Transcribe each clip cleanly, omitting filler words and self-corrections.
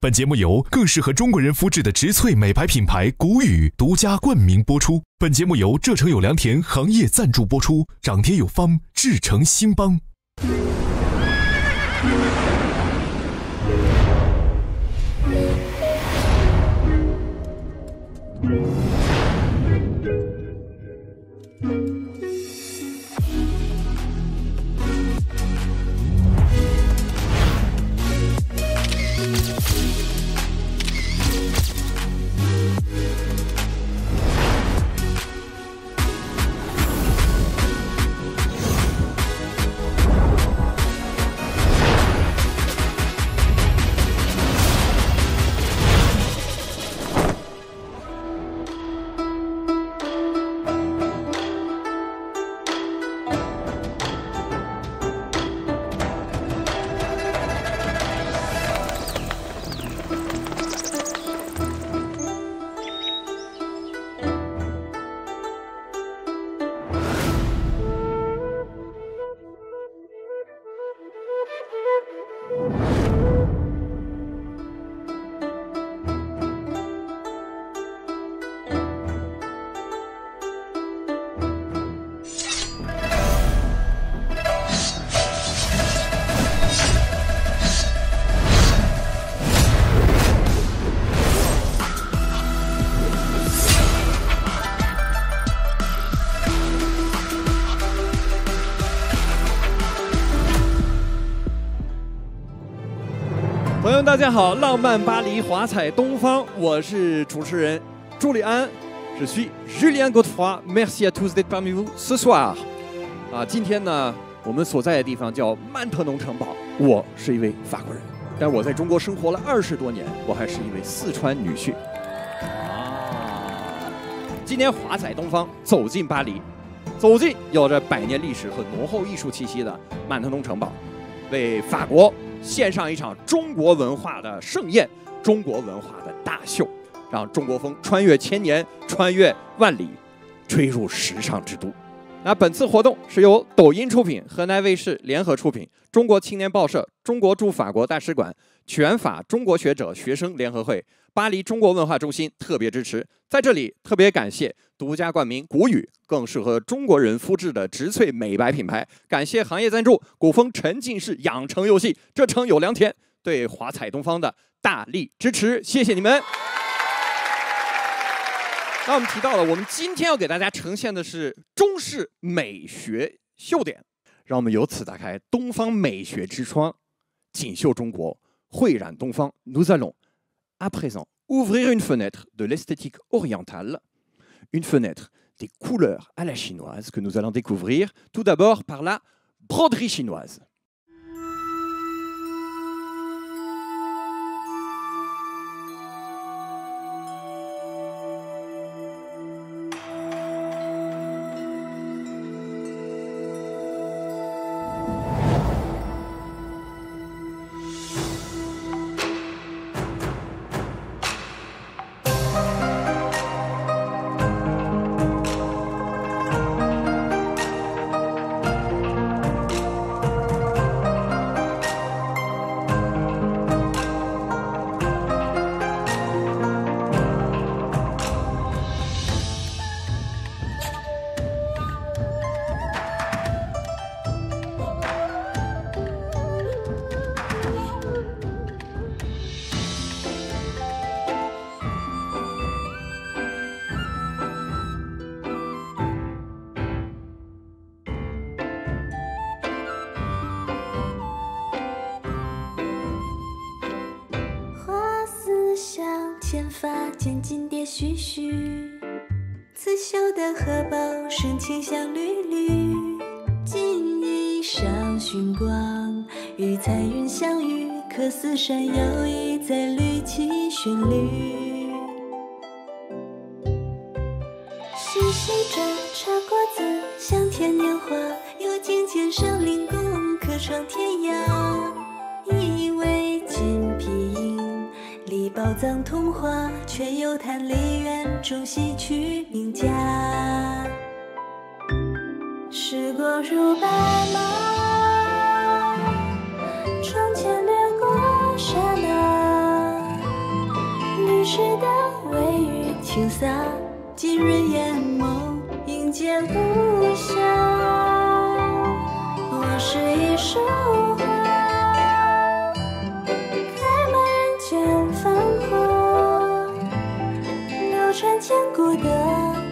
本节目由更适合中国人肤质的植萃美白品牌谷雨独家冠名播出。本节目由浙城有良田行业赞助播出，长天有方，至诚兴邦。朋友们，大家好！浪漫巴黎，华彩东方，我是主持人朱利安，Je suis Julien Godefroy. Merci à tous d'être parmi vous ce soir. 今天呢，我们所在的地方叫曼特农城堡。我是一位法国人，但我在中国生活了20多年，我还是一位四川女婿。今天华彩东方走进巴黎，走进有着100年历史和浓厚艺术气息的曼特农城堡，为法国献上一场中国文化的盛宴，中国文化的大秀，让中国风穿越千年，穿越万里，吹入时尚之都。那本次活动是由抖音出品，河南卫视联合出品，中国青年报社、中国驻法国大使馆、全法中国学者学生联合会、巴黎中国文化中心特别支持。在这里特别感谢独家冠名谷雨，更适合中国人肤质的植萃美白品牌。感谢行业赞助古风沉浸式养成游戏浙城有良田对华彩东方的大力支持，谢谢你们。那我们提到了，我们今天要给大家呈现的是中式美学秀点，让我们由此打开东方美学之窗，锦绣中国，绘染东方。Nous allons à présent ouvrir une fenêtre de l'esthétique orientale, une fenêtre des couleurs à la chinoise que nous allons découvrir tout d'abord par la broderie chinoise.剑发间金蝶絮絮，刺绣的荷包深情香缕缕，锦衣上寻光，与彩云相遇，可似山游移在绿旗旋律。细细斟茶果子，香甜年华，又渐渐上林宫，客闯天涯。以为金皮影，离宝藏童话，却又叹梨园中戏曲名家。时光如白马，窗前掠过刹那，绿时的微雨轻洒，浸润眼眸，迎接无暇。我是一束花，开满人间繁华，流传千古的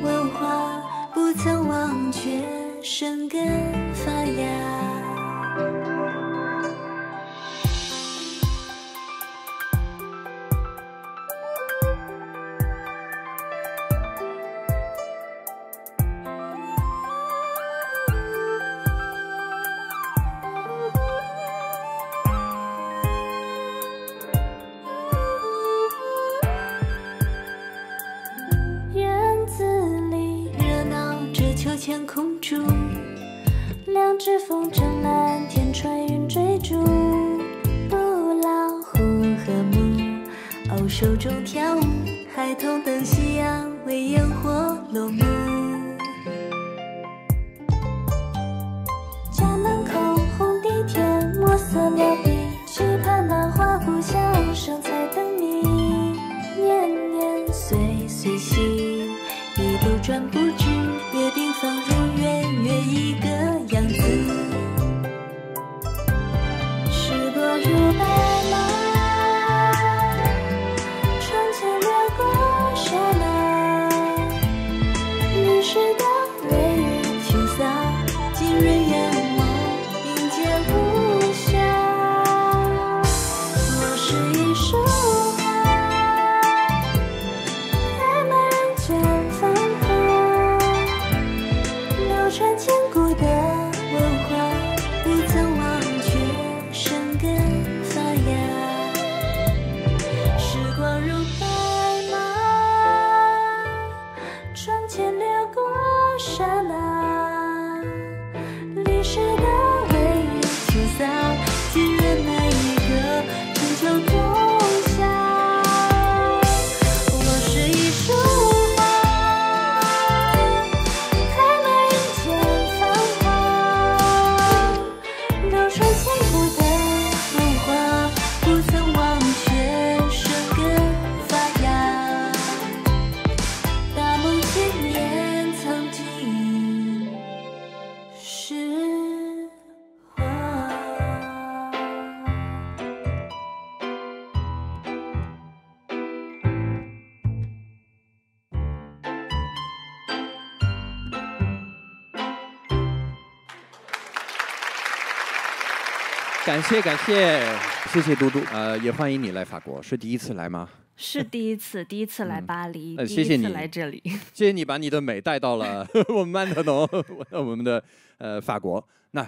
文化，不曾忘却生根发芽。千空中，两只风筝蓝天穿云追逐，不老虎和木偶手中跳舞，孩童等夕阳为烟火落幕。家门口红地毯，墨色撩笔，期盼那花故乡生财灯谜，年年岁岁新，一路转不知。约定放入月，月一个样子。时光如白马，窗前掠过刹那，绿时的微雨轻洒，浸润眼眸，迎接无暇。我是一束花，开满人间繁华，传千古的文化，不曾忘却生根发芽。时光如白马，窗前掠过刹那，绿时的微雨轻洒，浸润每一个春秋冬夏。我是一束感谢感谢，谢谢嘟嘟。也欢迎你来法国，是第一次来吗？是第一次，第一次来巴黎，谢谢你来这里。谢谢你把你的美带到了我们曼特农，我们的法国。那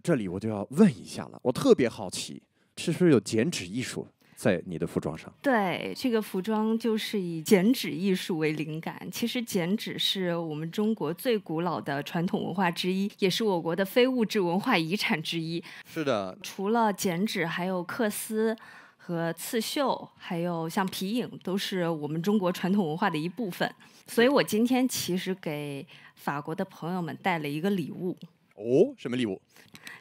这里我就要问一下了，我特别好奇，是不是有剪纸艺术在你的服装上？对，这个服装就是以剪纸艺术为灵感。其实剪纸是我们中国最古老的传统文化之一，也是我国的非物质文化遗产之一。是的，除了剪纸，还有缂丝和刺绣，还有像皮影，都是我们中国传统文化的一部分。所以我今天其实给法国的朋友们带了一个礼物。哦，什么礼物？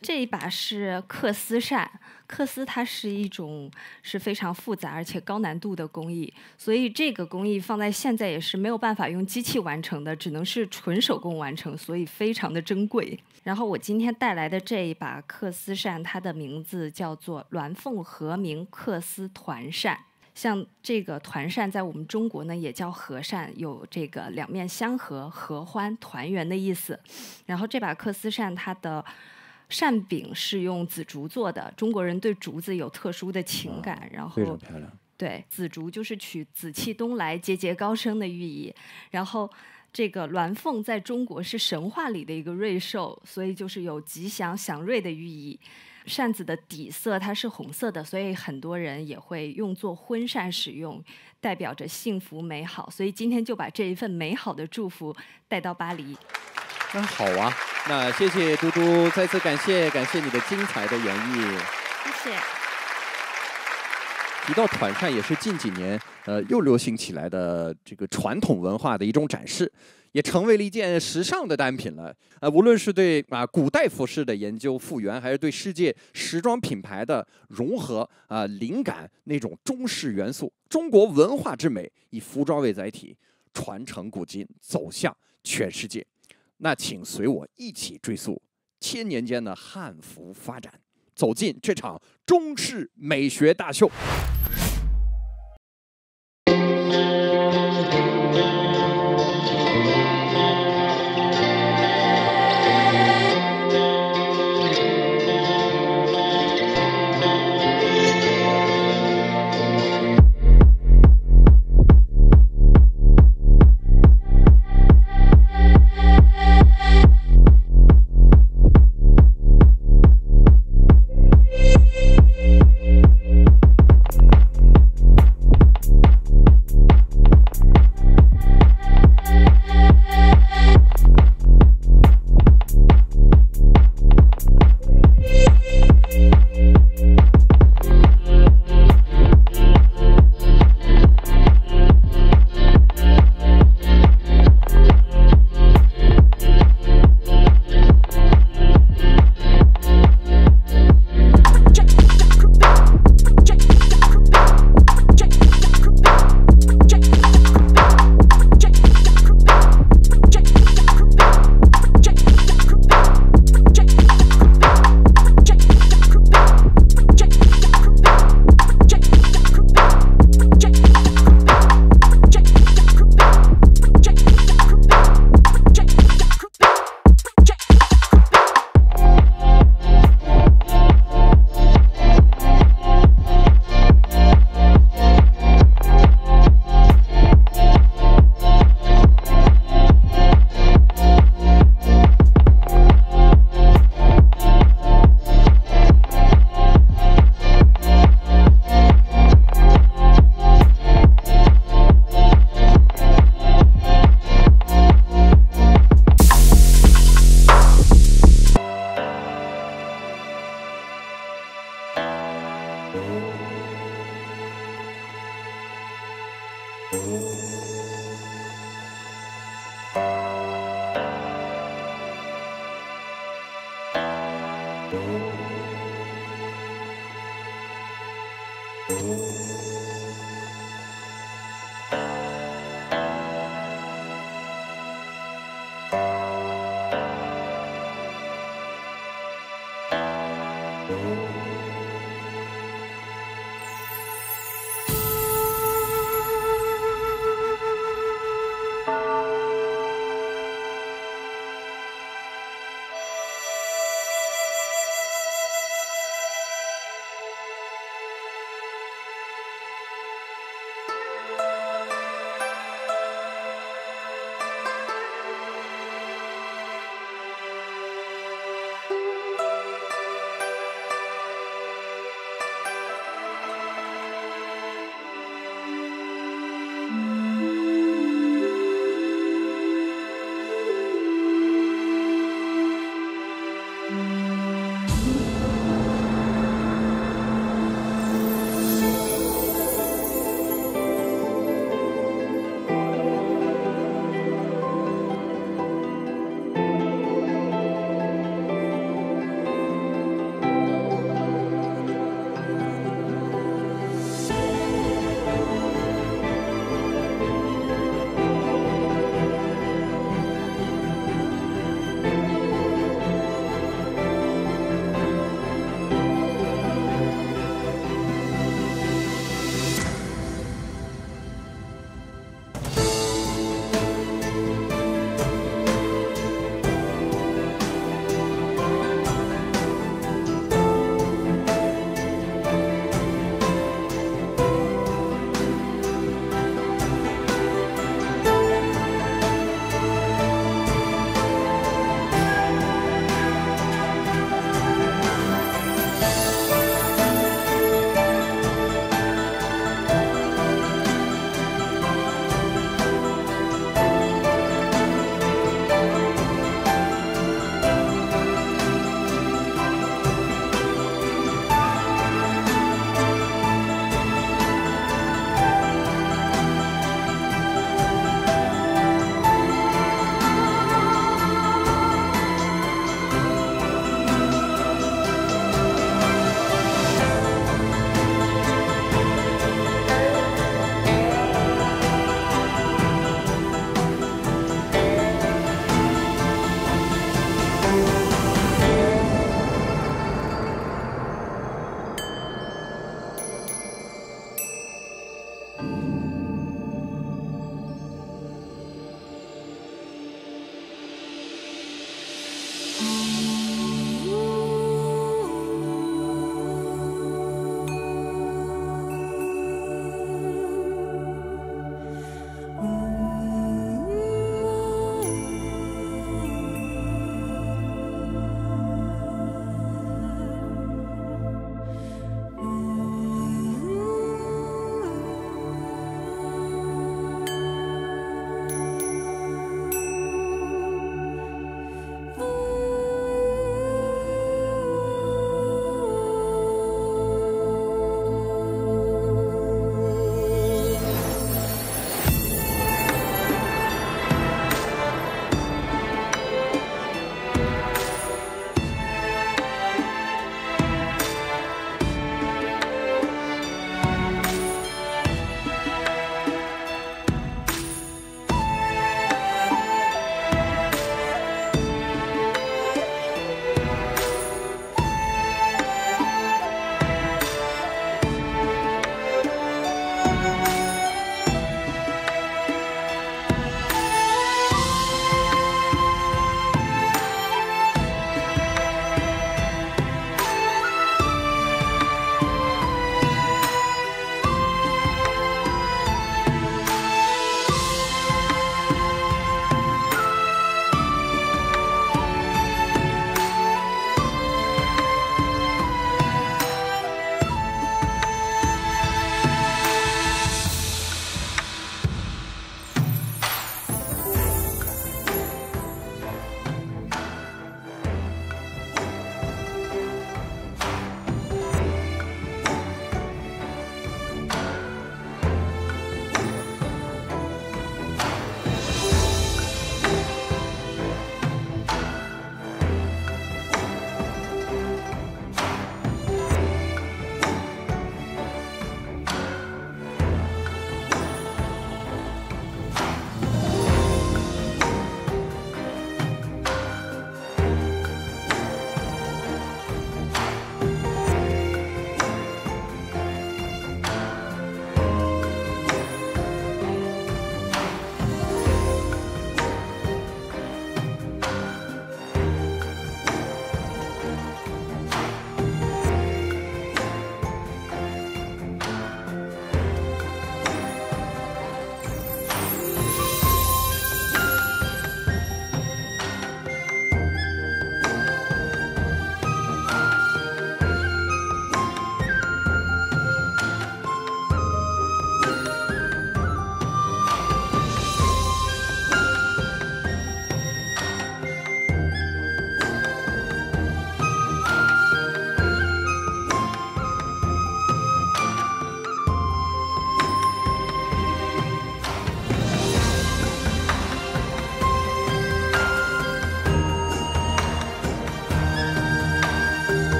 这一把是缂丝扇，缂丝它是一种非常复杂而且高难度的工艺，所以这个工艺放在现在也是没有办法用机器完成的，只能是纯手工完成，所以非常的珍贵。然后我今天带来的这一把缂丝扇，它的名字叫做鸾凤和鸣缂丝团扇。像这个团扇在我们中国呢也叫和扇，有这个两面相合、合欢、团圆的意思。然后这把缂丝扇它的扇柄是用紫竹做的，中国人对竹子有特殊的情感，然后非常漂亮。对，紫竹就是取紫气东来、节节高升的寓意。然后这个鸾凤在中国是神话里的一个瑞兽，所以就是有吉祥祥瑞的寓意。扇子的底色它是红色的，所以很多人也会用作婚扇使用，代表着幸福美好。所以今天就把这一份美好的祝福带到巴黎。那好啊，那谢谢嘟嘟，再次感谢你的精彩的演绎，谢谢。提到团扇，也是近几年又流行起来的这个传统文化的一种展示，也成为了一件时尚的单品了。无论是对古代服饰的研究复原，还是对世界时装品牌的融合灵感那种中式元素，中国文化之美以服装为载体，传承古今，走向全世界。那请随我一起追溯千年间的汉服发展，走进这场中式美学大秀。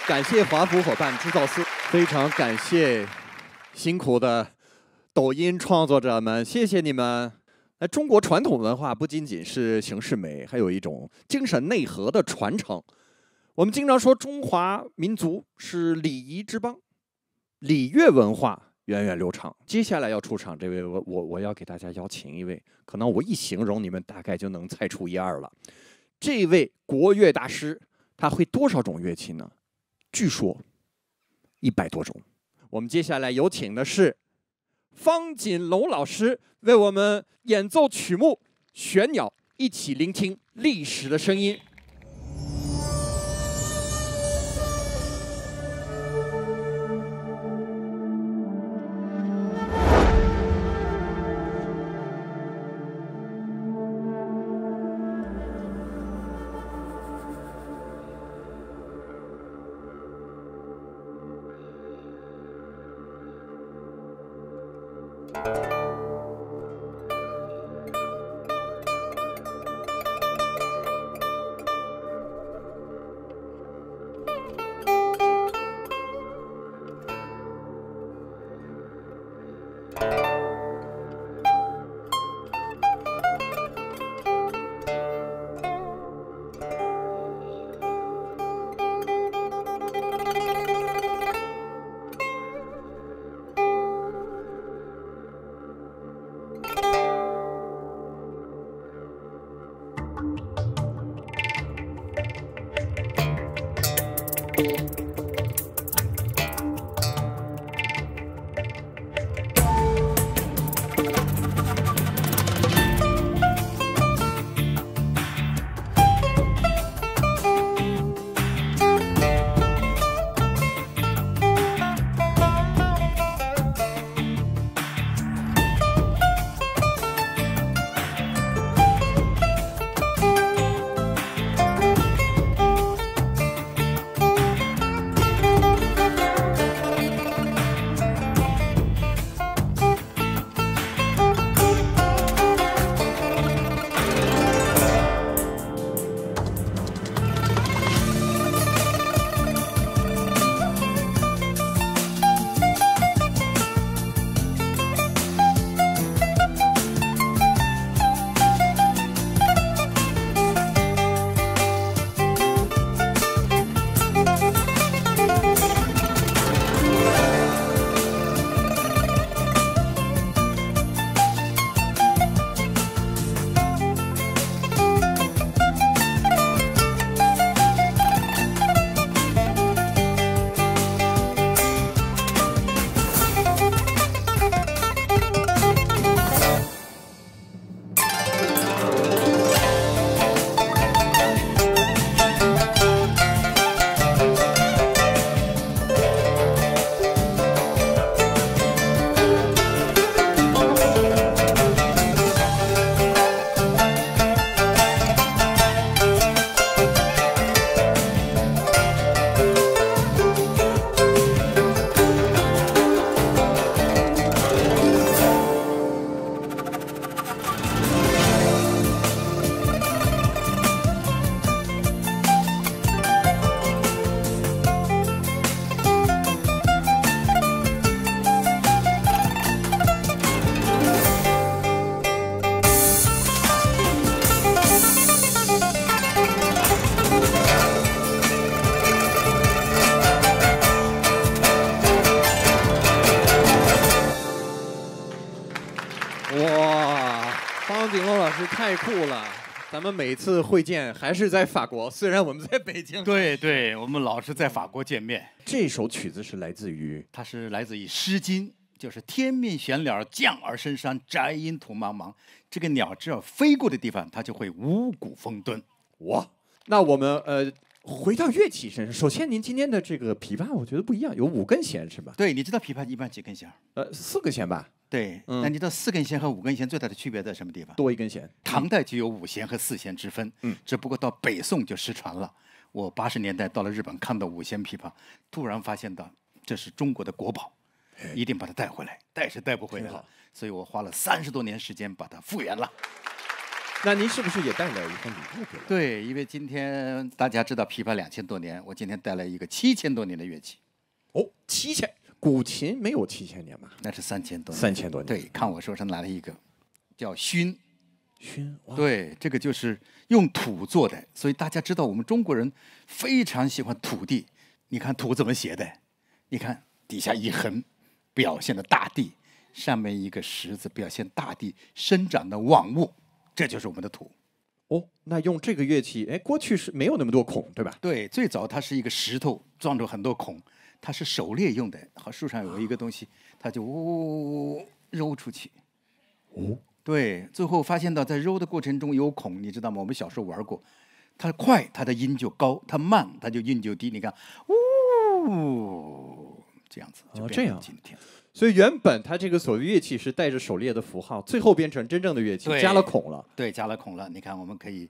感谢华府伙伴制造司，非常感谢辛苦的抖音创作者们，谢谢你们。中国传统文化不仅仅是形式美，还有一种精神内核的传承。我们经常说中华民族是礼仪之邦，礼乐文化源远流长。接下来要出场这位，我要给大家邀请一位，可能我一形容你们大概就能猜出一二了。这位国乐大师，他会多少种乐器呢？据说100多种。我们接下来有请的是方锦龙老师为我们演奏曲目《玄鸟》，一起聆听历史的声音。方景龙老师太酷了！咱们每次会见还是在法国，虽然我们在北京。对对，我们老是在法国见面。这首曲子是来自于，它是来自于《诗经》，就是“天命玄鸟，降而深山，宅阴土茫茫”。这个鸟只要飞过的地方，它就会五谷丰登。哇，那我们回到乐器身上，首先您今天的这个琵琶，我觉得不一样，有5根弦是吧？对，你知道琵琶一般几根弦？4个弦吧。对，那你知道4根弦和5根弦最大的区别在什么地方？多1根弦。唐代就有5弦和4弦之分，只不过到北宋就失传了。我80年代到了日本，看到5弦琵琶，突然发现到这是中国的国宝，一定把它带回来，带是带不回来了，所以我花了30多年时间把它复原了。那您是不是也带了一份礼物给我？对，因为今天大家知道琵琶2000多年，我今天带来一个7000多年的乐器。哦，7000，古琴没有7000年吧？那是3000多年。3000多年。对，看我手上拿了一个，叫埙。埙，对，这个就是用土做的，所以大家知道我们中国人非常喜欢土地。你看土怎么写的？你看底下一横，表现的大地；上面一个石字，表现大地生长的万物。这就是我们的土。哦，那用这个乐器，哎，过去是没有那么多孔，对吧？对，最早它是一个石头撞着很多孔，它是狩猎用的。和树上有一个东西，它就呜揉出去。哦，对，最后发现到在揉的过程中有孔，你知道吗？我们小时候玩过，它快，它的音就高；它慢，它就音就低。你看，呜，这样子就变成今天。所以原本它这个所谓乐器是带着狩猎的符号，最后变成真正的乐器，加了孔了。对，加了孔了。你看，我们可以，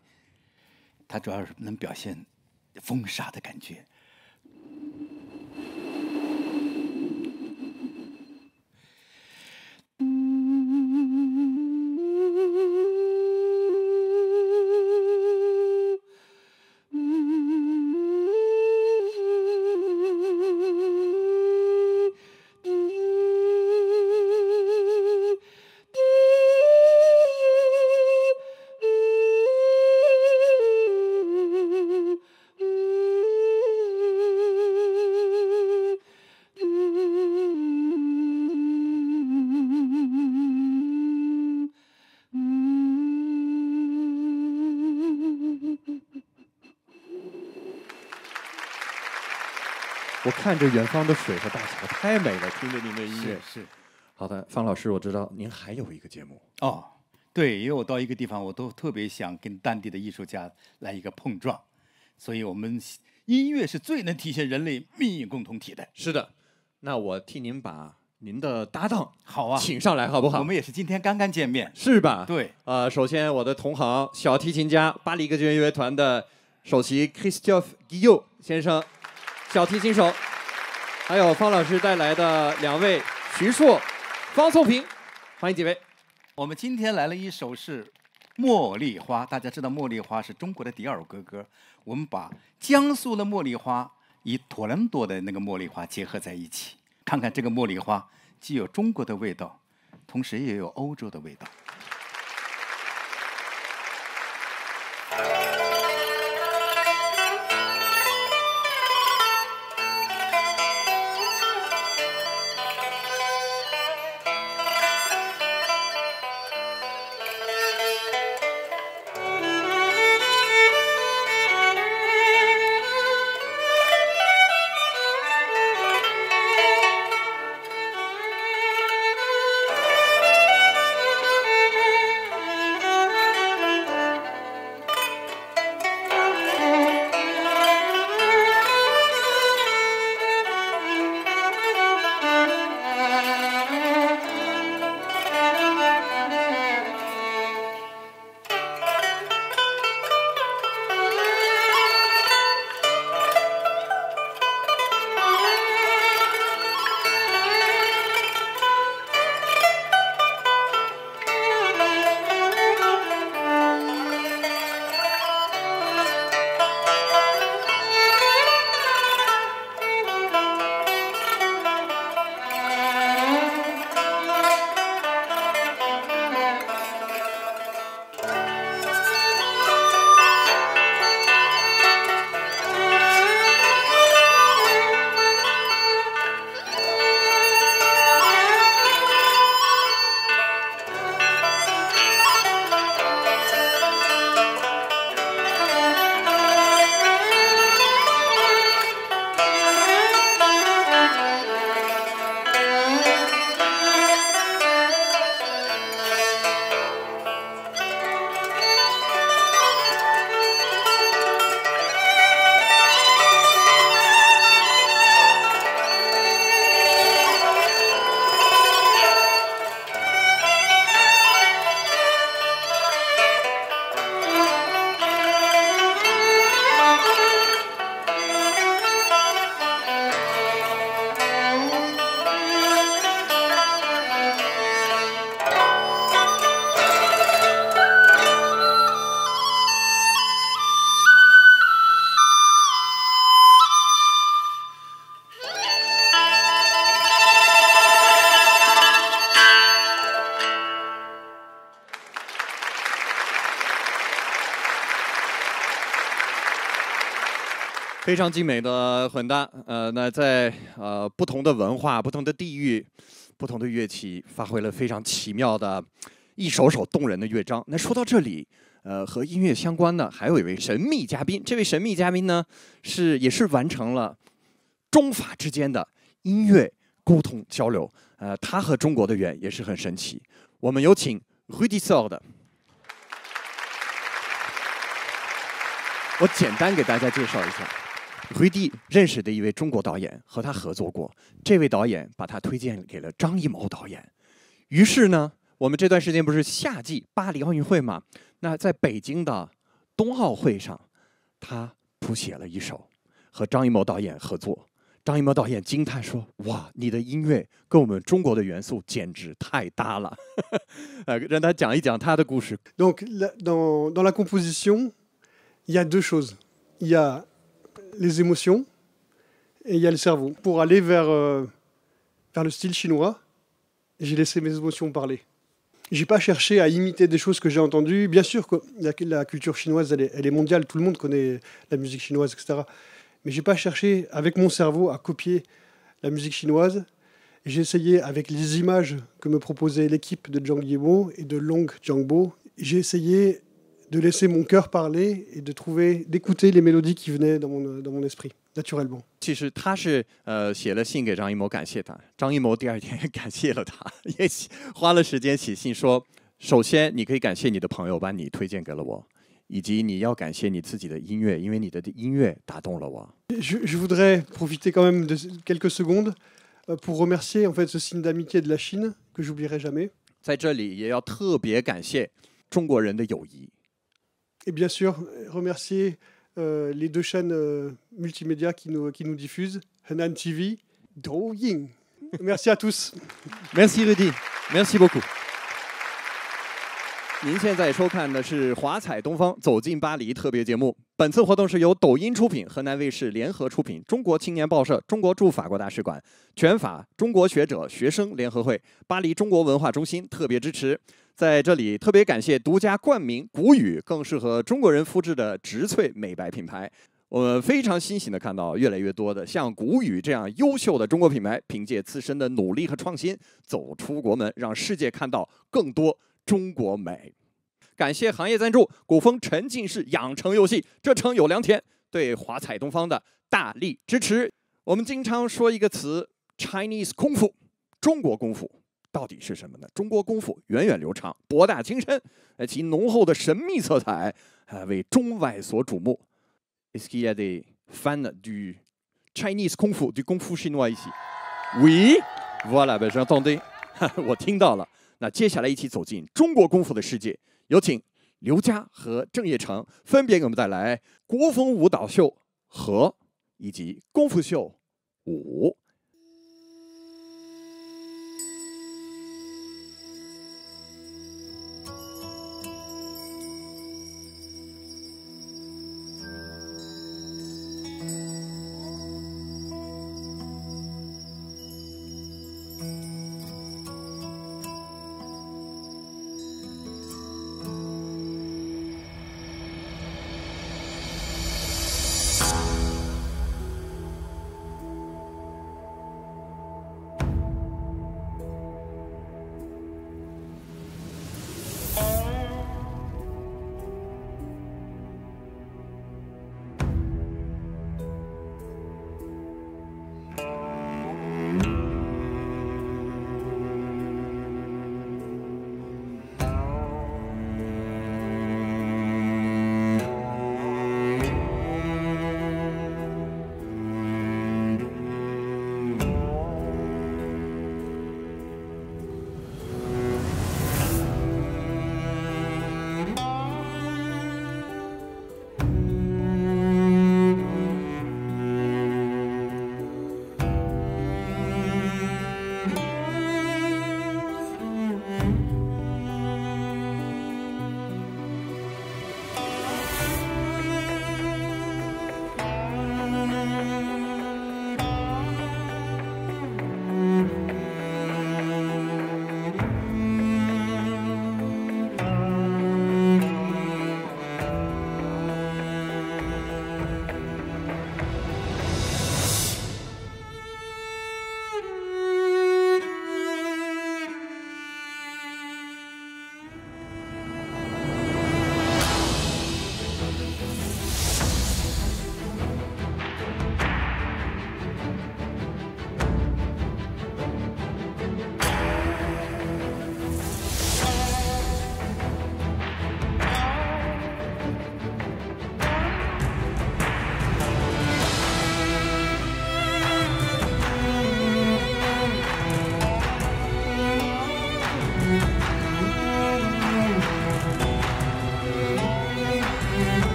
它主要是能表现风沙的感觉。我看着远方的水和大桥，太美了，听着您的音乐。是。好的，方老师，我知道您还有一个节目哦，对，因为我到一个地方，我都特别想跟当地的艺术家来一个碰撞，所以我们音乐是最能体现人类命运共同体的。是的，那我替您把您的搭档好啊，请上来好不好？我们也是今天刚刚见面，是吧？对。首先我的同行小提琴家巴黎歌剧院乐团的首席 Christophe Guillot 先生，小提琴手，还有方老师带来的2位徐硕、方颂平，欢迎几位。我们今天来了一首是《茉莉花》，大家知道茉莉花是中国的第2哥哥，我们把江苏的茉莉花与多伦多的那个茉莉花结合在一起，看看这个茉莉花既有中国的味道，同时也有欧洲的味道。非常精美的混搭，那在不同的文化、不同的地域、不同的乐器，发挥了非常奇妙的一首首动人的乐章。那说到这里，和音乐相关的还有一位神秘嘉宾。这位神秘嘉宾呢，也是完成了中法之间的音乐沟通交流。他和中国的缘也是很神奇。我们有请 Rudy Sord。我简单给大家介绍一下。Rudy认识的一位中国导演和他合作过，这位导演把他推荐给了张艺谋导演。于是呢，我们这段时间不是夏季巴黎奥运会嘛？那在北京的冬奥会上，他谱写了一首和张艺谋导演合作。张艺谋导演惊叹说：“哇，你的音乐跟我们中国的元素简直太搭了。”让他讲一讲他的故事。Donc dans la composition, il y a 2 choses. Il y a les émotions et il y a le cerveau. Pour aller vers le style chinois, j'ai laissé mes émotions parler. J'ai pas cherché à imiter des choses que j'ai entendues. Bien sûr que la culture chinoise, elle est mondiale. Tout le monde connaît la musique chinoise, etc. Mais j'ai pas cherché avec mon cerveau à copier la musique chinoise. J'ai essayé avec les images que me proposait l'équipe de Zhang Yimou et de Long Jiangbo. J'ai essayé de laisser mon cœur parler et d'écouter les mélodies qui venaient dans mon esprit. naturellement. 其实他是写了信给张艺谋感谢他，张艺谋第二天也感谢了他，也花了时间写信说，首先你可以感谢你的朋友把你推荐给了我，以及你要感谢你自己的音乐，因为你的音乐打动了我。Je voudrais profiter quand même de quelques secondes pour remercier en fait ce signe d'amitié de la Chine que j'oublierai jamais. 在这里也要特别感谢中国人的友谊。Et bien sûr, remercier les 2 chaînes multimédia qui nous diffusent, Henan TV, Douyin. Merci à tous. Merci Rudy, merci beaucoup. 您现在收看的是华彩东方走进巴黎特别节目。本次活动是由抖音出品、河南卫视联合出品、中国青年报社、中国驻法国大使馆、全法中国学者学生联合会、巴黎中国文化中心特别支持。在这里特别感谢独家冠名谷雨更适合中国人肤质的植萃美白品牌。我们非常欣喜地看到越来越多的像谷雨这样优秀的中国品牌，凭借自身的努力和创新走出国门，让世界看到更多中国美。感谢行业赞助古风沉浸式养成游戏这城有良田对华彩东方的大力支持。我们经常说一个词 Chinese 功夫，中国功夫到底是什么呢？中国功夫源远流长，博大精深，其浓厚的神秘色彩为中外所瞩目。Est-ce qu'il y a des fans du Chinese 功夫du 功夫 chinois ici? Oui, voilà, ben j'entendais， 我听到了。那接下来一起走进中国功夫的世界，有请刘佳和郑业成分别给我们带来国风舞蹈秀和以及功夫秀5。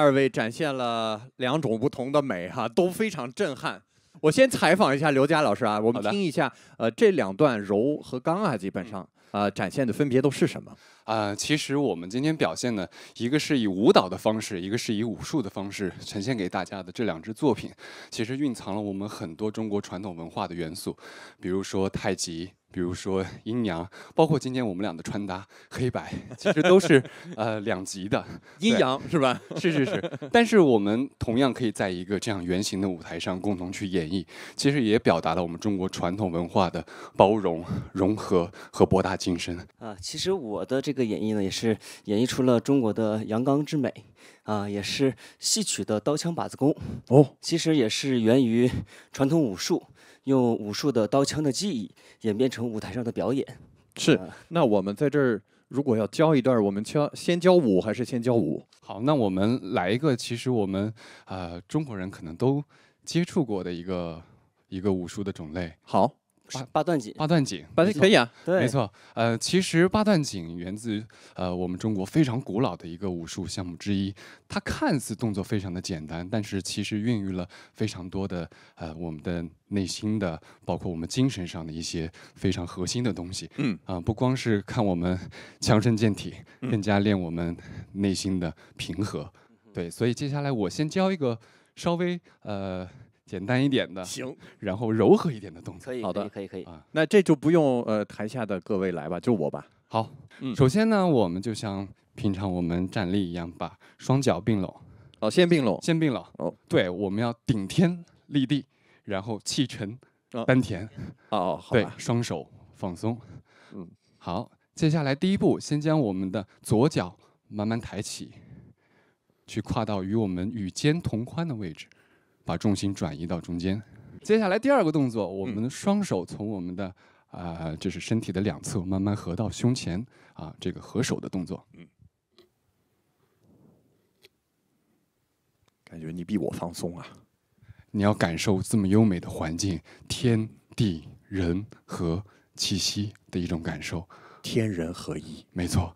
二位展现了2种不同的美哈，都非常震撼。我先采访一下刘佳老师啊，我们听一下，这2段柔和刚啊，基本上展现的分别都是什么？其实我们今天表现呢，一个是以舞蹈的方式，一个是以武术的方式呈现给大家的这2支作品，其实蕴藏了我们很多中国传统文化的元素，比如说太极。比如说阴阳，包括今天我们俩的穿搭黑白，其实都是2极的阴阳是吧？是。但是我们同样可以在一个这样圆形的舞台上共同去演绎，其实也表达了我们中国传统文化的包容、融合和博大精深。其实我的这个演绎呢，也是演绎出了中国的阳刚之美。也是戏曲的刀枪把子功其实也是源于传统武术，用武术的刀枪的技艺演变成舞台上的表演。是，那我们在这儿如果要教一段，我们先教武还是先教武？好，那我们来一个，其实我们中国人可能都接触过的一个武术的种类。好。八段锦，八段锦可以啊，对，没错。其实八段锦源自我们中国非常古老的一个武术项目之一。它看似动作非常的简单，但是其实孕育了非常多的我们的内心的，包括我们精神上的一些非常核心的东西。不光是看我们强身健体，更加练我们内心的平和。对，所以接下来我先教一个稍微简单一点的，行，然后柔和一点的动作。可以，好的，可以啊。那这就不用台下的各位来吧，就我吧。好，首先呢，我们就像平常我们站立一样，把双脚并拢。先并拢，先并拢。对，我们要顶天立地，然后气沉丹田。好对，双手放松。好，接下来第一步，先将我们的左脚慢慢抬起，去跨到与我们与肩同宽的位置。把重心转移到中间。接下来第2个动作，我们的双手从我们的这是身体的2侧慢慢合到胸前这个合手的动作。感觉你比我放松啊！你要感受这么优美的环境，天地人和气息的一种感受，天人合一。没错。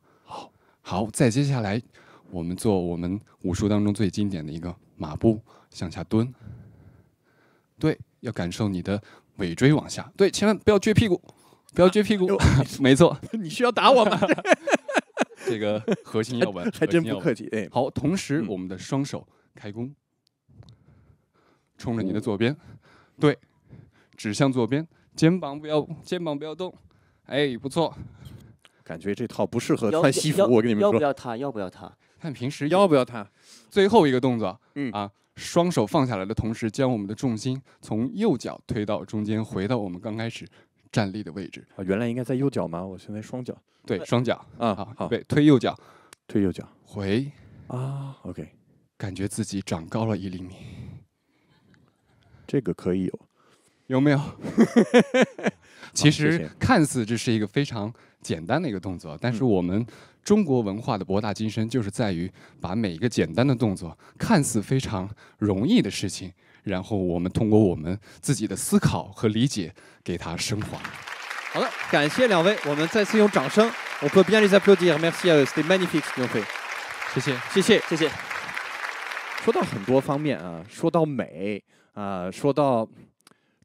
好，再接下来我们做我们武术当中最经典的一个马步。向下蹲，对，要感受你的尾椎往下，对，千万不要撅屁股，不要撅屁股，没错。你需要打我吗？这个核心要稳，还真不客气。哎，好，同时我们的双手开弓，冲着你的左边，对，指向左边，肩膀不要动，哎，不错。感觉这套不适合穿西服，我跟你们说。要不要踏？看平时要不要踏？最后一个动作，双手放下来的同时，将我们的重心从右脚推到中间，回到我们刚开始站立的位置。原来应该在右脚吗？我现在双脚。对，双脚好，对，推右脚，推右脚，回OK， 感觉自己长高了1厘米。这个可以有没有？其实看似这是一个非常简单的一个动作，但是我们中国文化的博大精深就是在于把每一个简单的动作，看似非常容易的事情，然后我们通过我们自己的思考和理解给它升华。好的，感谢2位，我们再次用掌声 ，on peut bien les applaudir, merci à eux, c'était magnifique ce qu'ils ont fait。谢谢。说到很多方面说到美说到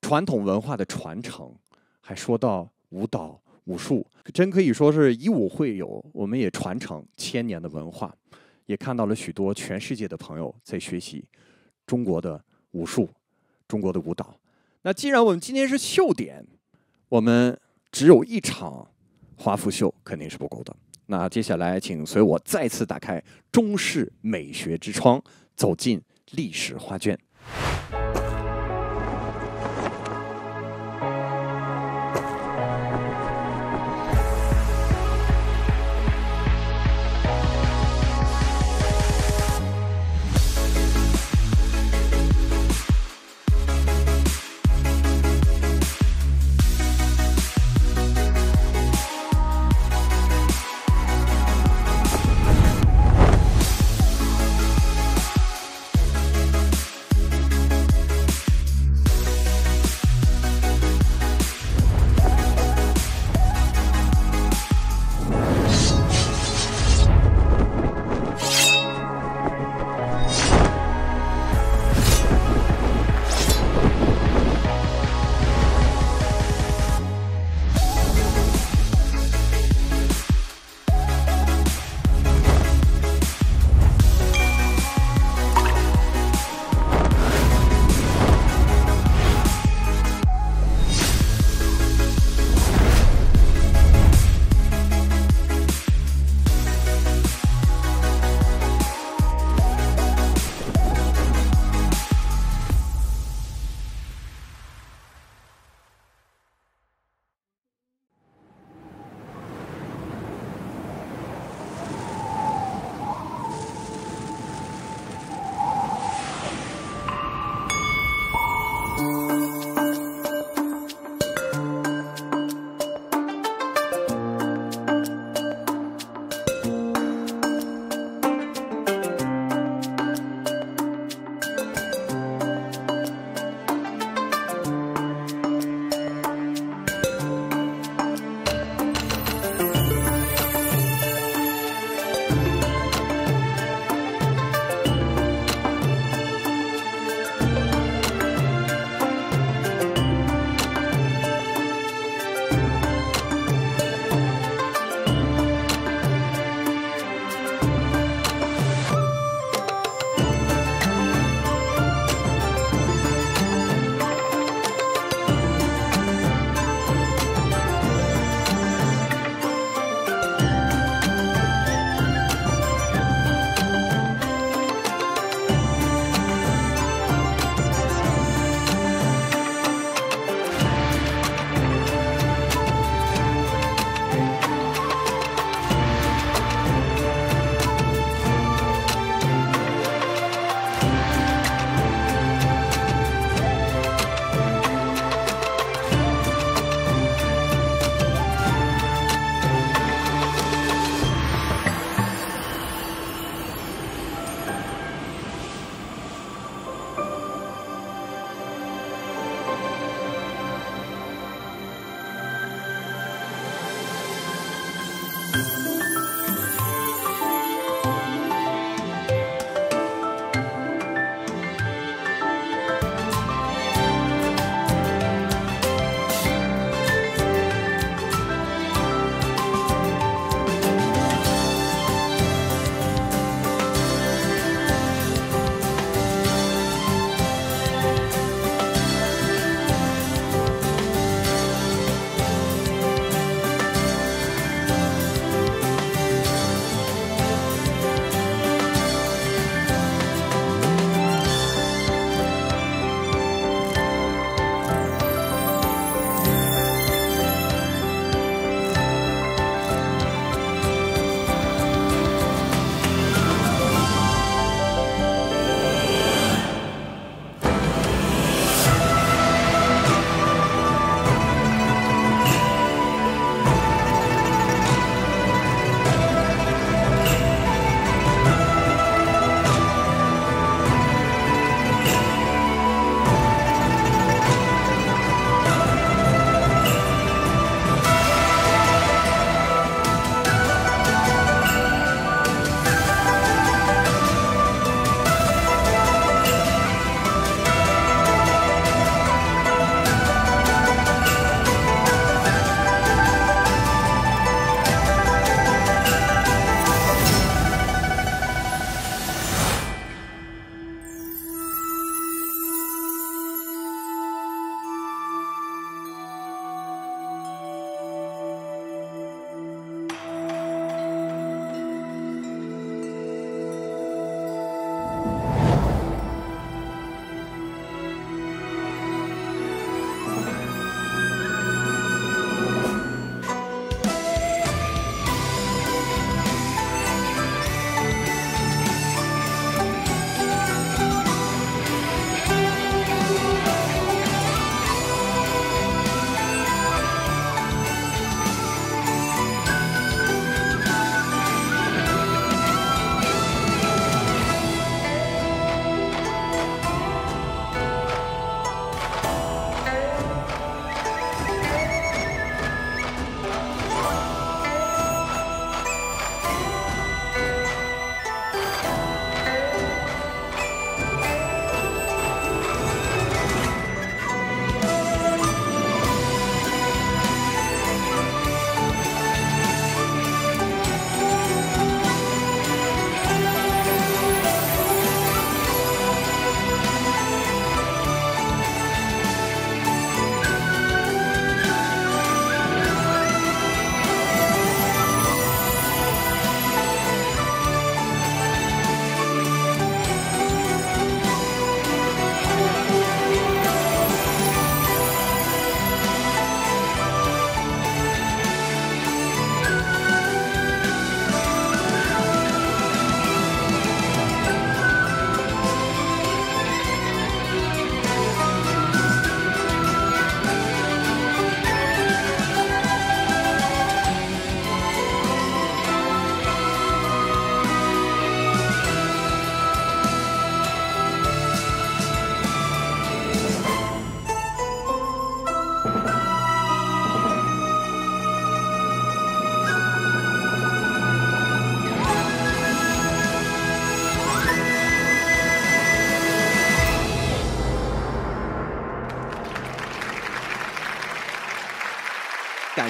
传统文化的传承，还说到舞蹈。武术真可以说是以武会友，我们也传承1000年的文化，也看到了许多全世界的朋友在学习中国的武术、中国的舞蹈。那既然我们今天是秀点，我们只有1场华服秀肯定是不够的。那接下来，请随我再次打开中式美学之窗，走进历史画卷。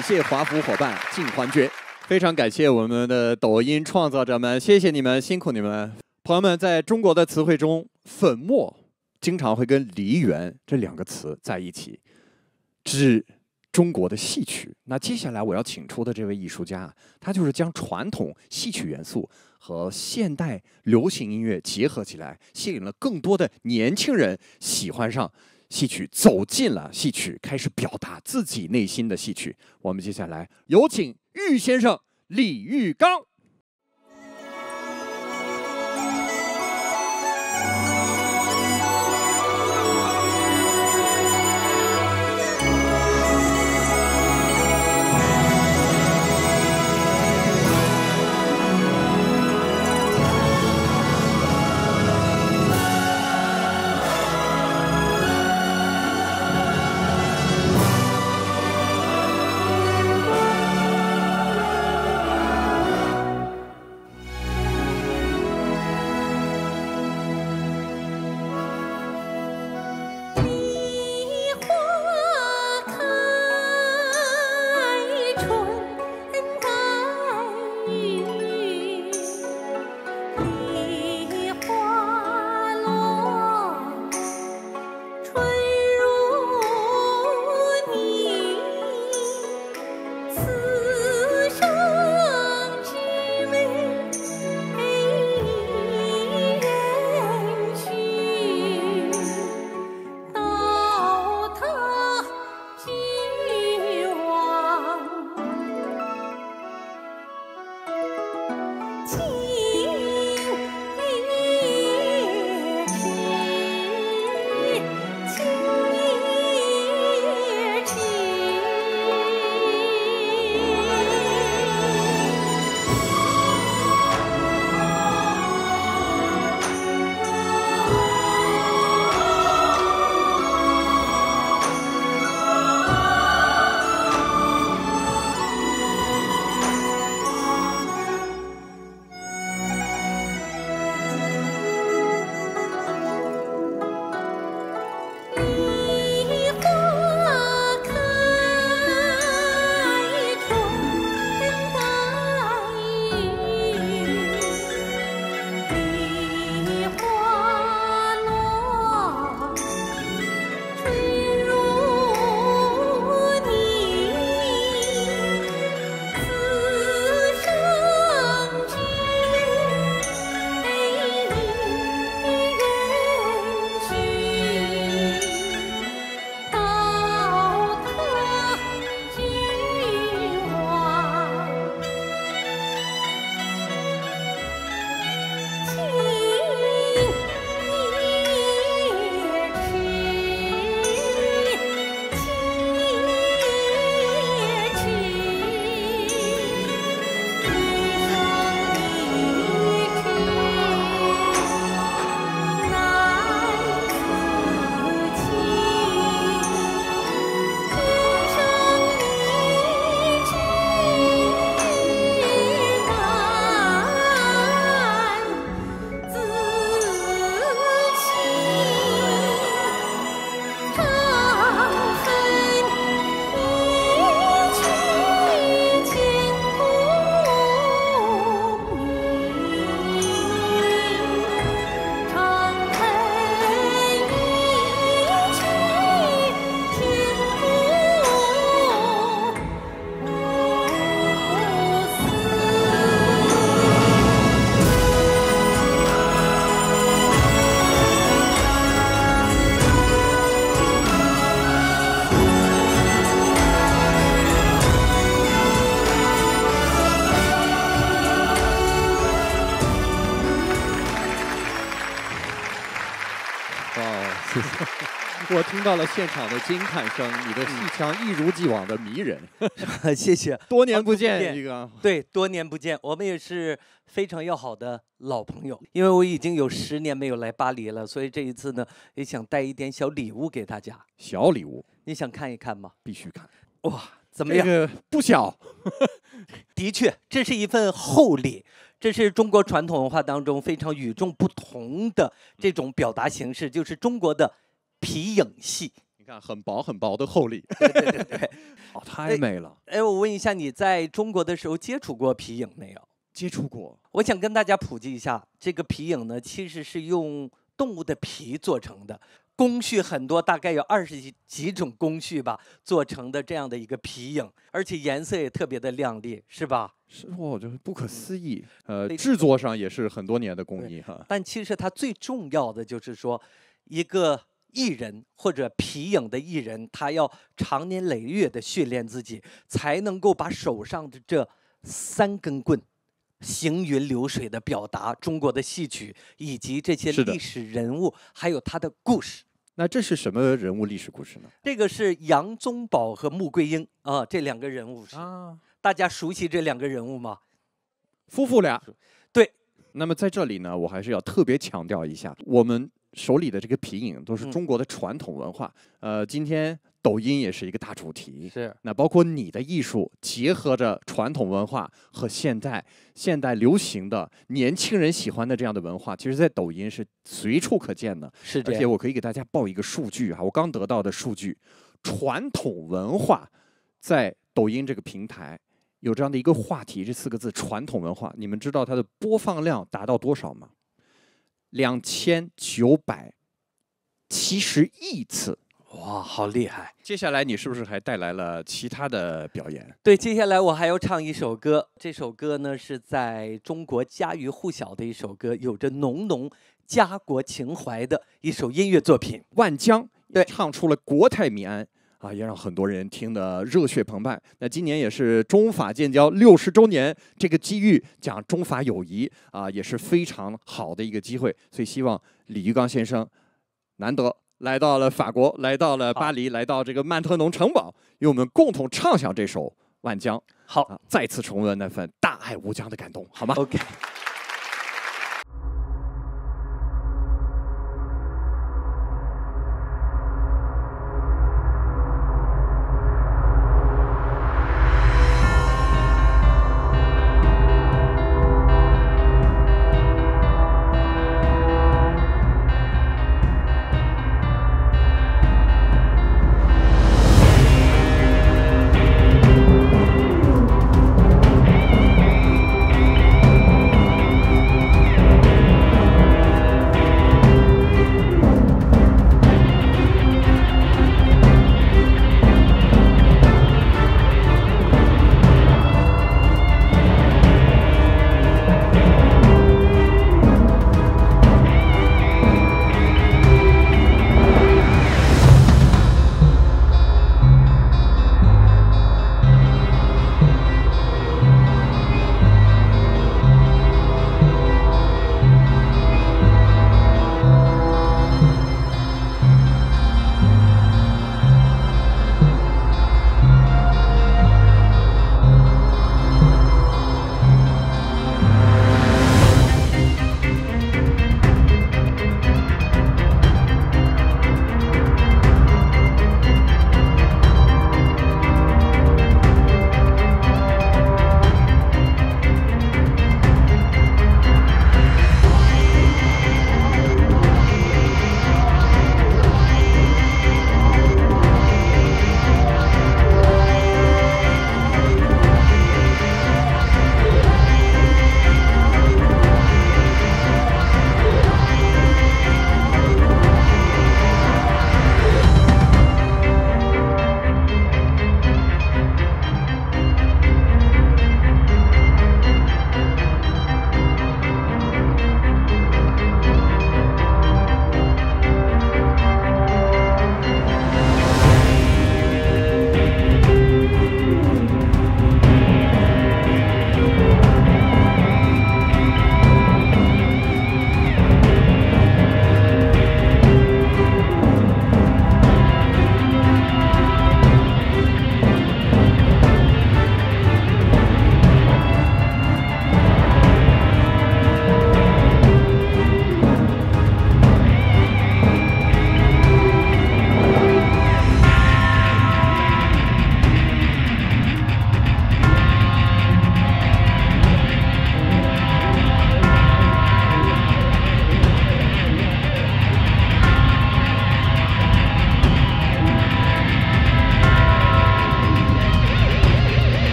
感谢华府伙伴靳环觉，非常感谢我们的抖音创作者们，谢谢你们，辛苦你们。朋友们，在中国的词汇中，粉末经常会跟梨园这2个词在一起，指中国的戏曲。那接下来我要请出的这位艺术家，他就是将传统戏曲元素和现代流行音乐结合起来，吸引了更多的年轻人喜欢上戏曲，走进了戏曲，开始表达自己内心的戏曲。我们接下来有请玉先生李玉刚。我听到了现场的惊叹声，你的戏腔一如既往的迷人。谢谢，多年不见，一个对，多年不见，我们也是非常要好的老朋友。因为我已经有10年没有来巴黎了，所以这一次呢，也想带一点小礼物给大家。小礼物，你想看一看吗？必须看。哇，怎么样？这个不小。的确，这是一份厚礼。这是中国传统文化当中非常与众不同的这种表达形式，就是中国的皮影戏。看很薄很薄的厚礼，对，哦，太美了。哎，我问一下，你在中国的时候接触过皮影没有？接触过。我想跟大家普及一下，这个皮影呢，其实是用动物的皮做成的，工序很多，大概有20几种工序吧，做成的这样的一个皮影，而且颜色也特别的亮丽，是吧？是哦，就是不可思议。制作上也是很多年的工艺哈。但其实它最重要的就是说，一个艺人或者皮影的艺人，他要长年累月的训练自己，才能够把手上的这3根棍行云流水的表达中国的戏曲以及这些历史人物，还有他的故事。那这是什么人物历史故事呢？这个是杨宗保和穆桂英啊，这2个人物是大家熟悉这2个人物吗？夫妇俩。对。那么在这里呢，我还是要特别强调一下，我们手里的这个皮影都是中国的传统文化。今天抖音也是一个大主题，是。那包括你的艺术结合着传统文化和现代流行的年轻人喜欢的这样的文化，其实在抖音是随处可见的。是这样。而且我可以给大家报一个数据哈，我刚得到的数据，传统文化在抖音这个平台有这样的一个话题，这4个字传统文化，你们知道它的播放量达到多少吗？2970亿次。哇，好厉害！接下来你是不是还带来了其他的表演？对，接下来我还要唱一首歌。这首歌呢是在中国家喻户晓的一首歌，有着浓浓家国情怀的一首音乐作品。万江对唱出了国泰民安啊，也让很多人听得热血澎湃。那今年也是中法建交60周年，这个机遇讲中法友谊啊，也是非常好的一个机会。所以希望李玉刚先生难得来到了法国，来到了巴黎，来到这个曼特农城堡，与我们共同唱响这首《万江》。好，再次重温那份大爱无疆的感动，好吗 ？OK。